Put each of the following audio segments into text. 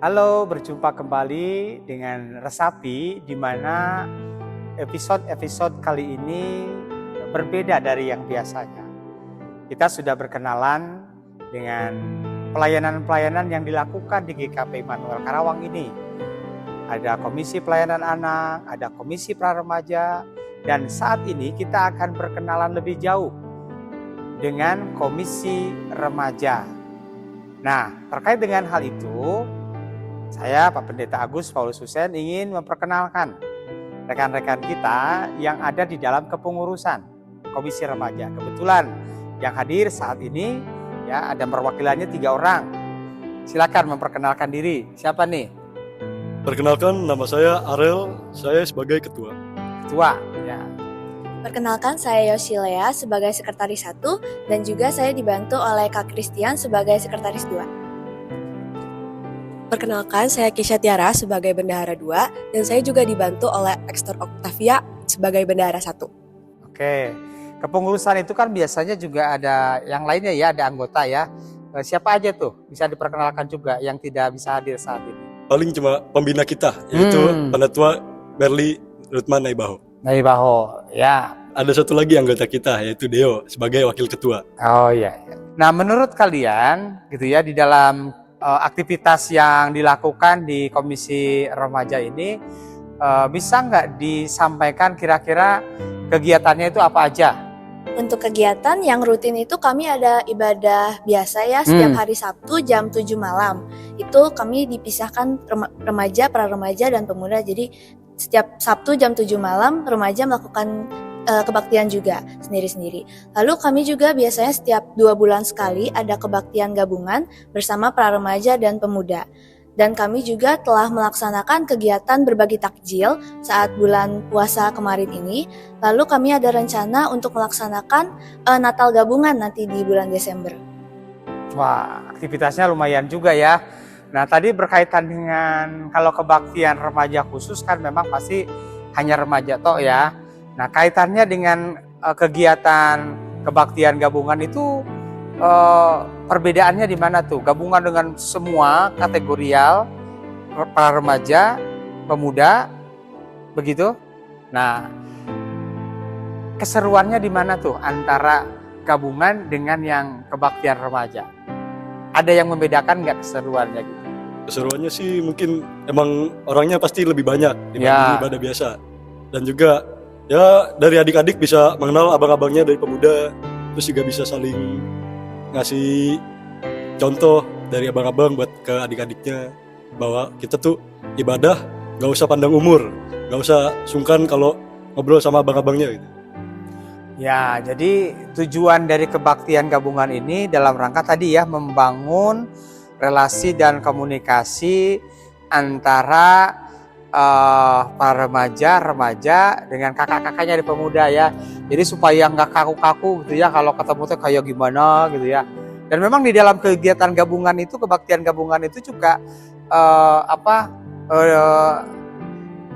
Halo, berjumpa kembali dengan Resapi, di mana episode-episode kali ini berbeda dari yang biasanya. Kita sudah berkenalan dengan pelayanan-pelayanan yang dilakukan di GKP Immanuel Karawang ini. Ada Komisi Pelayanan Anak, ada Komisi Pra-Remaja, dan saat ini kita akan berkenalan lebih jauh dengan Komisi Remaja. Nah, terkait dengan hal itu, saya, Pak Pendeta Agus Paulus Hussein, ingin memperkenalkan rekan-rekan kita yang ada di dalam kepengurusan Komisi Remaja. Kebetulan yang hadir saat ini ya ada perwakilannya 3 orang. Silakan memperkenalkan diri. Siapa nih? Perkenalkan, nama saya Arel, saya sebagai ketua. Ketua, ya. Perkenalkan, saya Yosilea sebagai Sekretaris 1 dan juga saya dibantu oleh Kak Christian sebagai Sekretaris 2. Perkenalkan, saya Kisha Tiara sebagai Bendahara 2 dan saya juga dibantu oleh Ekster Octavia sebagai Bendahara 1. Oke, kepengurusan itu kan biasanya juga ada yang lainnya ya, ada anggota ya. Siapa aja tuh? Bisa diperkenalkan juga yang tidak bisa hadir saat ini. Paling cuma pembina kita, yaitu Penetua Berli Rutman Naibaho. Naibaho, ya. Ada satu lagi anggota kita, yaitu Deo sebagai wakil ketua. Oh iya. Nah, menurut kalian gitu ya, di dalam aktivitas yang dilakukan di Komisi Remaja ini, bisa nggak disampaikan kira-kira kegiatannya itu apa aja? Untuk kegiatan yang rutin itu kami ada ibadah biasa ya setiap hari Sabtu jam 7 malam. Itu kami dipisahkan remaja, pra-remaja, dan pemuda. Jadi setiap Sabtu jam 7 malam remaja melakukan kebaktian juga sendiri-sendiri. Lalu kami juga biasanya setiap 2 bulan sekali ada kebaktian gabungan bersama pra-remaja dan pemuda. Dan kami juga telah melaksanakan kegiatan berbagi takjil saat bulan puasa kemarin ini. Lalu kami ada rencana untuk melaksanakan Natal gabungan nanti di bulan Desember. Wah, aktivitasnya lumayan juga ya. Nah, tadi berkaitan dengan kalau kebaktian remaja khusus kan memang pasti hanya remaja toh ya. Nah, kaitannya dengan kegiatan kebaktian gabungan itu perbedaannya di mana tuh? Gabungan dengan semua kategorial, para remaja, pemuda, begitu? Nah, keseruannya di mana tuh antara gabungan dengan yang kebaktian remaja? Ada yang membedakan nggak keseruannya gitu? Keseruannya sih mungkin emang orangnya pasti lebih banyak dibanding ibadah biasa. Dan juga ya dari adik-adik bisa mengenal abang-abangnya dari pemuda, terus juga bisa saling ngasih contoh dari abang-abang buat ke adik-adiknya bahwa kita tuh ibadah gak usah pandang umur, gak usah sungkan kalau ngobrol sama abang-abangnya gitu. Ya, jadi tujuan dari kebaktian gabungan ini dalam rangka tadi ya membangun relasi dan komunikasi antara para remaja dengan kakak-kakaknya di pemuda ya. Jadi supaya nggak kaku-kaku gitu ya kalau ketemu tuh kayak gimana gitu ya. Dan memang di dalam kegiatan gabungan itu, kebaktian gabungan itu juga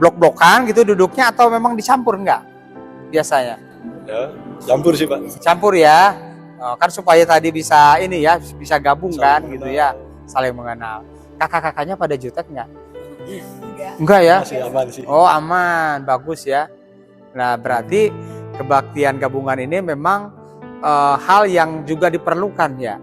blok-blokan gitu duduknya atau memang dicampur nggak biasanya? Ya, campur sih Pak. Campur ya. Kan supaya tadi bisa ini ya, bisa gabung kan gitu ya, saling mengenal. Kakak-kakaknya pada jutek nggak? Enggak ya? Masih aman sih. Oh aman, bagus ya. Nah berarti kebaktian gabungan ini memang hal yang juga diperlukan ya.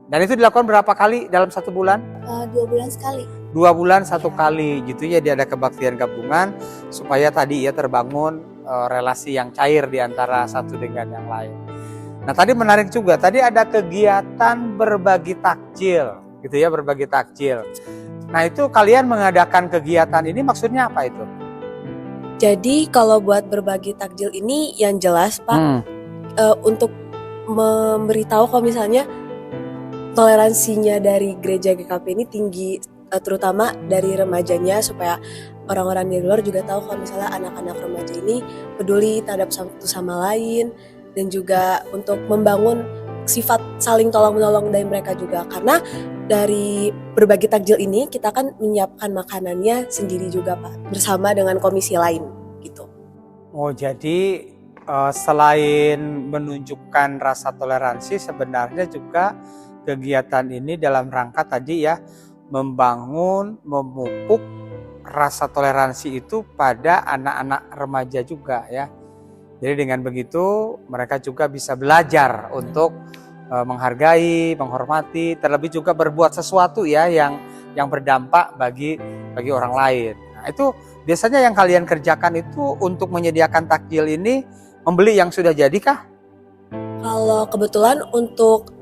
Dan itu dilakukan berapa kali dalam 1 bulan? 2 bulan sekali. 2 bulan 1 kali gitu ya, dia ada kebaktian gabungan supaya tadi ya terbangun relasi yang cair di antara satu dengan yang lain. Nah tadi menarik juga, tadi ada kegiatan berbagi takjil gitu ya, berbagi takjil. Nah itu kalian mengadakan kegiatan ini maksudnya apa itu? Jadi kalau buat berbagi takjil ini yang jelas Pak, untuk memberitahu kalau misalnya toleransinya dari gereja GKP ini tinggi, terutama dari remajanya, supaya orang-orang di luar juga tahu kalau misalnya anak-anak remaja ini peduli terhadap satu sama lain, dan juga untuk membangun sifat saling tolong-menolong dari mereka juga. Karena dari berbagi takjil ini kita kan menyiapkan makanannya sendiri juga Pak, bersama dengan komisi lain gitu. Oh jadi selain menunjukkan rasa toleransi, sebenarnya juga kegiatan ini dalam rangka tadi ya membangun, memupuk rasa toleransi itu pada anak-anak remaja juga ya. Jadi dengan begitu mereka juga bisa belajar untuk menghargai, menghormati, terlebih juga berbuat sesuatu ya yang berdampak bagi orang lain. Nah, itu biasanya yang kalian kerjakan itu untuk menyediakan takjil ini membeli yang sudah jadi kah? Kalau kebetulan untuk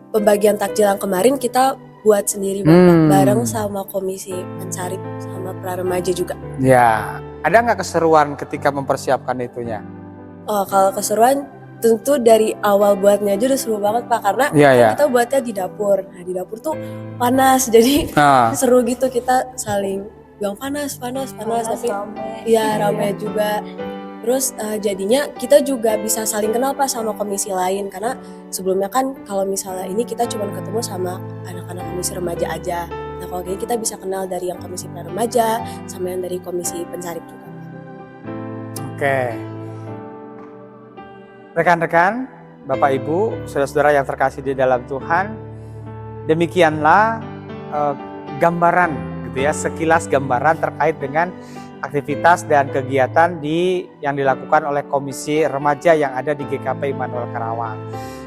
pembagian takjil yang kemarin kita buat sendiri bareng sama komisi pensarip sama pra remaja juga. Ya, ada nggak keseruan ketika mempersiapkan itunya? Oh, kalau keseruan tentu dari awal buatnya aja udah seru banget Pak, karena kita buatnya di dapur. Nah di dapur tuh panas, jadi seru gitu, kita saling bilang panas tapi ya rame juga. Terus jadinya kita juga bisa saling kenal Pak sama komisi lain, karena sebelumnya kan kalau misalnya ini kita cuma ketemu sama anak-anak komisi remaja aja. Nah kalau gini kita bisa kenal dari yang komisi pra remaja sama yang dari komisi pensarip juga. Oke. Rekan-rekan, Bapak Ibu, saudara-saudara yang terkasih di dalam Tuhan, demikianlah gambaran gitu ya, sekilas gambaran terkait dengan aktivitas dan kegiatan yang dilakukan oleh Komisi Remaja yang ada di GKP Immanuel Karawang.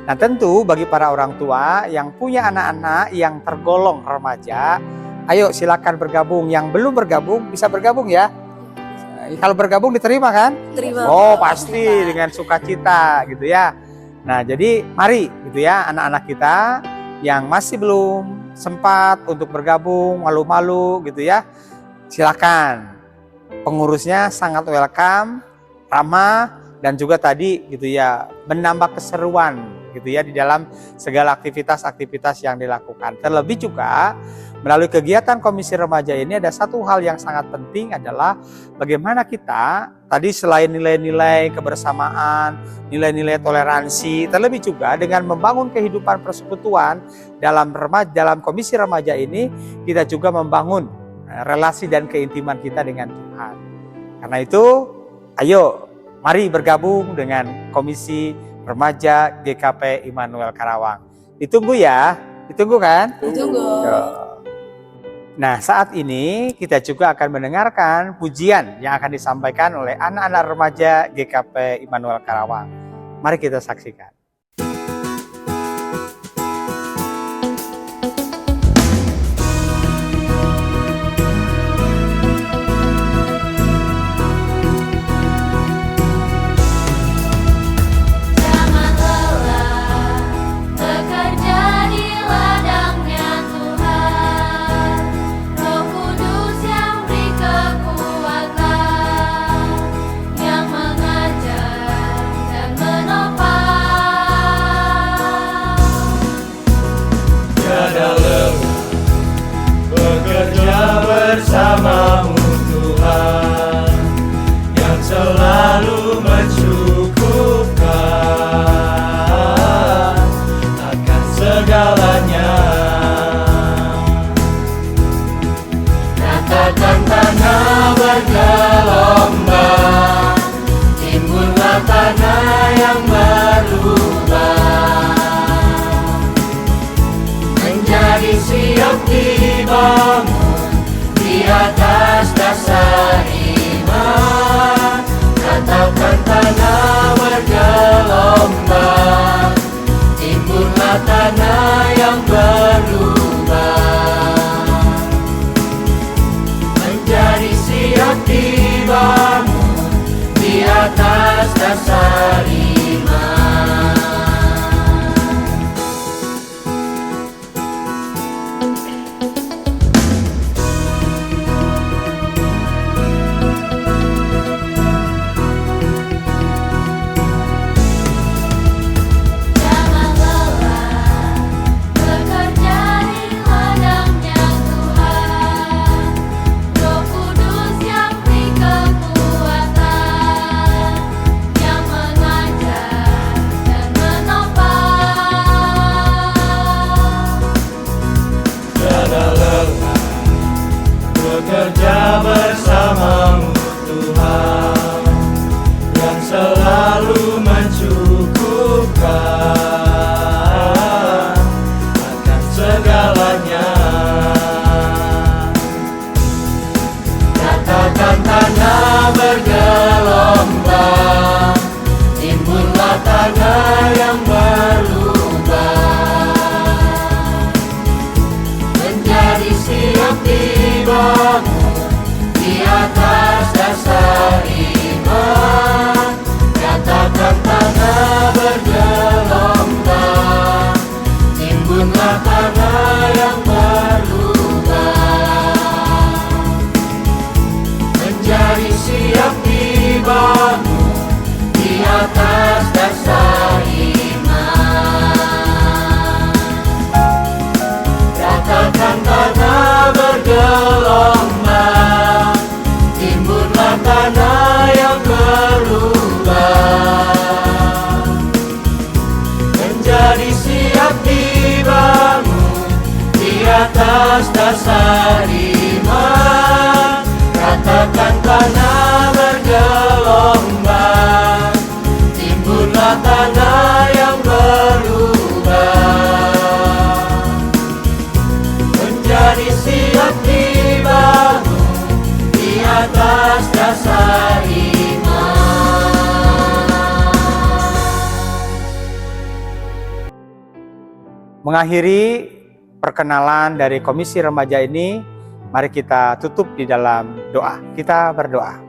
Nah tentu bagi para orang tua yang punya anak-anak yang tergolong remaja, ayo silakan bergabung. Yang belum bergabung bisa bergabung ya. Kalau bergabung diterima kan? Terima. Oh pasti dengan sukacita gitu ya. Nah jadi mari gitu ya anak-anak kita yang masih belum sempat untuk bergabung, malu-malu gitu ya, silakan. Pengurusnya sangat welcome, ramah, dan juga tadi gitu ya menambah keseruan gitu ya di dalam segala aktivitas-aktivitas yang dilakukan. Terlebih juga melalui kegiatan Komisi Remaja ini ada satu hal yang sangat penting adalah bagaimana kita tadi selain nilai-nilai kebersamaan, nilai-nilai toleransi, terlebih juga dengan membangun kehidupan persekutuan dalam Komisi Remaja ini kita juga membangun relasi dan keintiman kita dengan Tuhan. Karena itu, ayo mari bergabung dengan Komisi Remaja GKP Immanuel Karawang. Ditunggu ya, ditunggu kan? Ditunggu. Nah saat ini kita juga akan mendengarkan pujian yang akan disampaikan oleh anak-anak remaja GKP Immanuel Karawang. Mari kita saksikan. Bersamamu Tuhan yang selalu mencukupkan akan segalanya. Ratakan tanah bergelombang, timbullah tanah yang berubah menjadi siap dibangun di atas dasar iman. Ratakan tanah bergelombang, timbullah tanah yang berubah menjadi siap dibangun di atas dasar iman. Kekuatan yang mengajar dibangun di atas dasar iman. Ratakan tanah bergelombang, timbunlah tanah yang berubah, menjadi siap dibangun di atas dasar iman. Ratakan tanah bergelombang, timbunlah tanah yang berubah, menjadi siap dibangun di atas dasar iman. Mengakhiri perkenalan dari Komisi Remaja ini, mari kita tutup di dalam doa. Kita berdoa.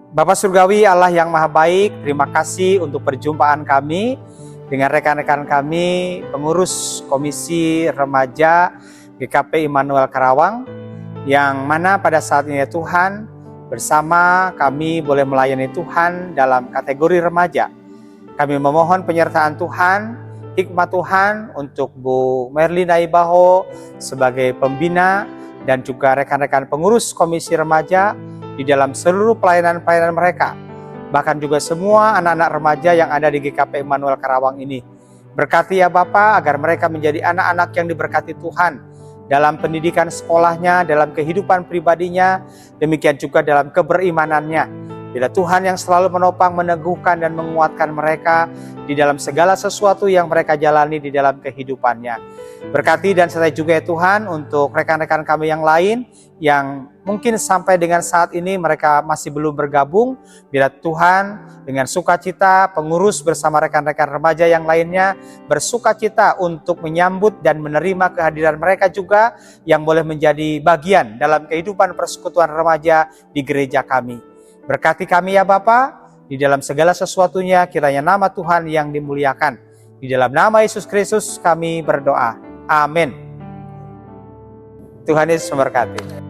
Bapa Surgawi, Allah yang Maha Baik, terima kasih untuk perjumpaan kami dengan rekan-rekan kami, pengurus Komisi Remaja GKP Immanuel Karawang, yang mana pada saat ini ya Tuhan, bersama kami boleh melayani Tuhan dalam kategori remaja. Kami memohon penyertaan Tuhan, hikmat Tuhan untuk Bu Merlina Ibaho sebagai pembina dan juga rekan-rekan pengurus Komisi Remaja di dalam seluruh pelayanan-pelayanan mereka. Bahkan juga semua anak-anak remaja yang ada di GKP Immanuel Karawang ini. Berkati ya Bapa agar mereka menjadi anak-anak yang diberkati Tuhan dalam pendidikan sekolahnya, dalam kehidupan pribadinya, demikian juga dalam keberimanannya. Bila Tuhan yang selalu menopang, meneguhkan dan menguatkan mereka di dalam segala sesuatu yang mereka jalani di dalam kehidupannya. Berkati dan sertai juga ya Tuhan untuk rekan-rekan kami yang lain yang mungkin sampai dengan saat ini mereka masih belum bergabung. Bila Tuhan dengan sukacita pengurus bersama rekan-rekan remaja yang lainnya bersukacita untuk menyambut dan menerima kehadiran mereka juga yang boleh menjadi bagian dalam kehidupan persekutuan remaja di gereja kami. Berkati kami ya Bapa, di dalam segala sesuatunya kiranya nama Tuhan yang dimuliakan. Di dalam nama Yesus Kristus kami berdoa. Amin. Tuhan Yesus memberkati.